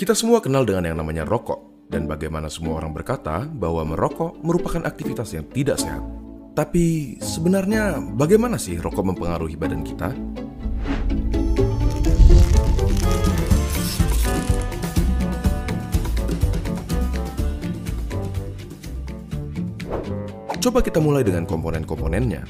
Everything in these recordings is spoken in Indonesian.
Kita semua kenal dengan yang namanya rokok, dan bagaimana semua orang berkata bahwa merokok merupakan aktivitas yang tidak sehat. Tapi sebenarnya bagaimana sih rokok mempengaruhi badan kita? Coba kita mulai dengan komponen-komponennya.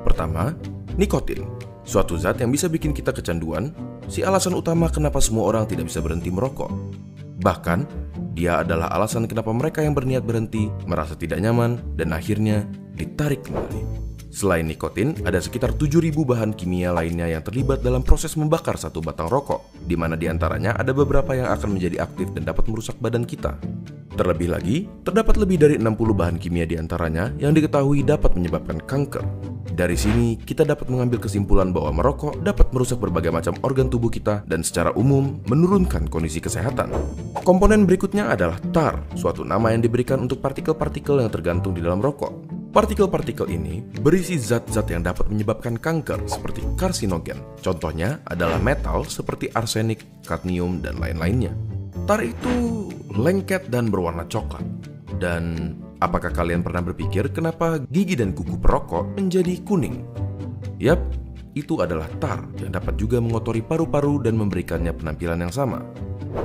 Pertama, nikotin, suatu zat yang bisa bikin kita kecanduan, si alasan utama kenapa semua orang tidak bisa berhenti merokok. Bahkan, dia adalah alasan kenapa mereka yang berniat berhenti merasa tidak nyaman dan akhirnya ditarik kembali. Selain nikotin, ada sekitar 7.000 bahan kimia lainnya yang terlibat dalam proses membakar satu batang rokok, di mana diantaranya ada beberapa yang akan menjadi aktif dan dapat merusak badan kita. Terlebih lagi, terdapat lebih dari 60 bahan kimia diantaranya yang diketahui dapat menyebabkan kanker. Dari sini, kita dapat mengambil kesimpulan bahwa merokok dapat merusak berbagai macam organ tubuh kita dan secara umum menurunkan kondisi kesehatan. Komponen berikutnya adalah tar, suatu nama yang diberikan untuk partikel-partikel yang tergantung di dalam rokok. Partikel-partikel ini berisi zat-zat yang dapat menyebabkan kanker seperti karsinogen. Contohnya adalah metal seperti arsenik, kadmium, dan lain-lainnya. Tar itu lengket dan berwarna coklat. Dan apakah kalian pernah berpikir kenapa gigi dan kuku perokok menjadi kuning? Yap, itu adalah tar yang dapat juga mengotori paru-paru dan memberikannya penampilan yang sama.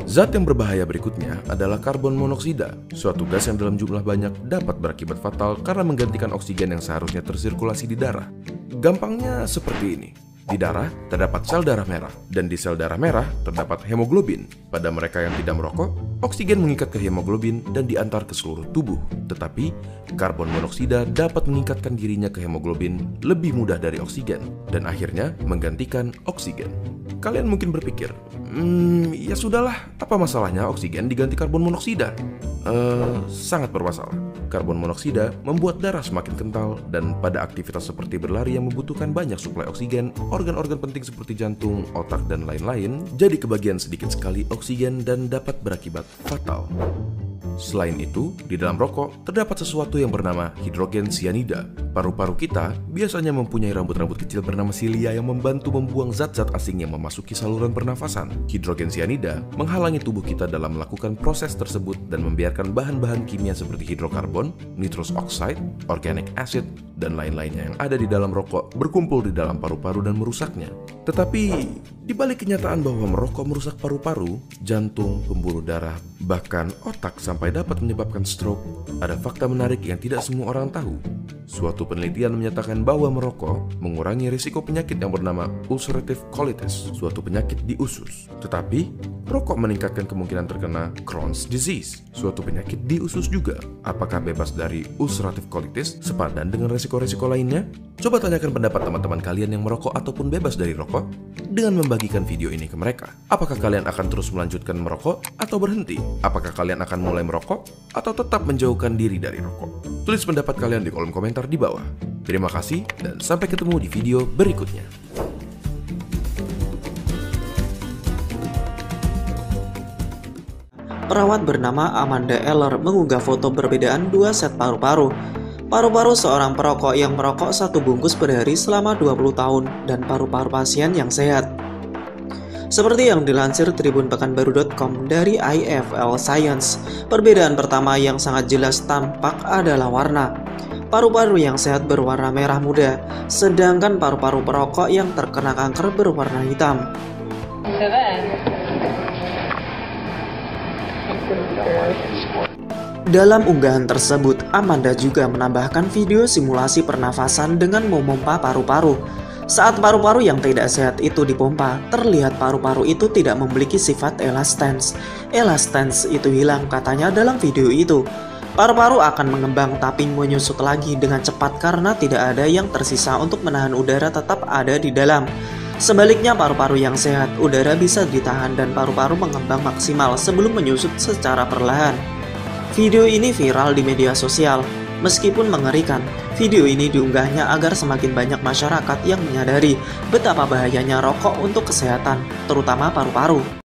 Zat yang berbahaya berikutnya adalah karbon monoksida, suatu gas yang dalam jumlah banyak dapat berakibat fatal karena menggantikan oksigen yang seharusnya tersirkulasi di darah. Gampangnya seperti ini. Di darah terdapat sel darah merah, dan di sel darah merah terdapat hemoglobin. Pada mereka yang tidak merokok, oksigen mengikat ke hemoglobin dan diantar ke seluruh tubuh. Tetapi, karbon monoksida dapat meningkatkan dirinya ke hemoglobin lebih mudah dari oksigen, dan akhirnya menggantikan oksigen. Kalian mungkin berpikir, ya sudahlah, apa masalahnya oksigen diganti karbon monoksida? Sangat bermasalah. Karbon monoksida membuat darah semakin kental, dan pada aktivitas seperti berlari yang membutuhkan banyak suplai oksigen, organ-organ penting seperti jantung, otak, dan lain-lain jadi kebagian sedikit sekali oksigen dan dapat berakibat fatal. Selain itu, di dalam rokok terdapat sesuatu yang bernama hidrogen cyanida. Paru-paru kita biasanya mempunyai rambut-rambut kecil bernama silia yang membantu membuang zat-zat asing yang memasuki saluran pernafasan. Hidrogen cyanida menghalangi tubuh kita dalam melakukan proses tersebut dan membiarkan bahan-bahan kimia seperti hidrokarbon, nitrous oxide, organic acid, dan lain-lainnya yang ada di dalam rokok berkumpul di dalam paru-paru dan merusaknya. Tetapi, di balik kenyataan bahwa merokok merusak paru-paru, jantung, pembuluh darah, bahkan otak sampai dapat menyebabkan stroke, ada fakta menarik yang tidak semua orang tahu. Suatu penelitian menyatakan bahwa merokok mengurangi risiko penyakit yang bernama ulcerative colitis, suatu penyakit di usus. Tetapi, rokok meningkatkan kemungkinan terkena Crohn's disease, suatu penyakit di usus juga. Apakah bebas dari ulcerative colitis sepadan dengan risiko-risiko lainnya? Coba tanyakan pendapat teman-teman kalian yang merokok ataupun bebas dari rokok dengan membagikan video ini ke mereka. Apakah kalian akan terus melanjutkan merokok atau berhenti? Apakah kalian akan mulai merokok atau tetap menjauhkan diri dari rokok? Tulis pendapat kalian di kolom komentar di bawah. Terima kasih dan sampai ketemu di video berikutnya. Perawat bernama Amanda Eller mengunggah foto perbedaan dua set paru-paru. Paru-paru seorang perokok yang merokok satu bungkus per hari selama 20 tahun dan paru-paru pasien yang sehat. Seperti yang dilansir tribunpekanbaru.com dari IFL Science, perbedaan pertama yang sangat jelas tampak adalah warna. Paru-paru yang sehat berwarna merah muda, sedangkan paru-paru perokok yang terkena kanker berwarna hitam. Dalam unggahan tersebut, Amanda juga menambahkan video simulasi pernafasan dengan memompa paru-paru. Saat paru-paru yang tidak sehat itu dipompa, terlihat paru-paru itu tidak memiliki sifat elastance. Elastance itu hilang katanya dalam video itu. Paru-paru akan mengembang tapi menyusut lagi dengan cepat karena tidak ada yang tersisa untuk menahan udara tetap ada di dalam. Sebaliknya paru-paru yang sehat, udara bisa ditahan dan paru-paru mengembang maksimal sebelum menyusut secara perlahan. Video ini viral di media sosial. Meskipun mengerikan, video ini diunggahnya agar semakin banyak masyarakat yang menyadari betapa bahayanya rokok untuk kesehatan, terutama paru-paru.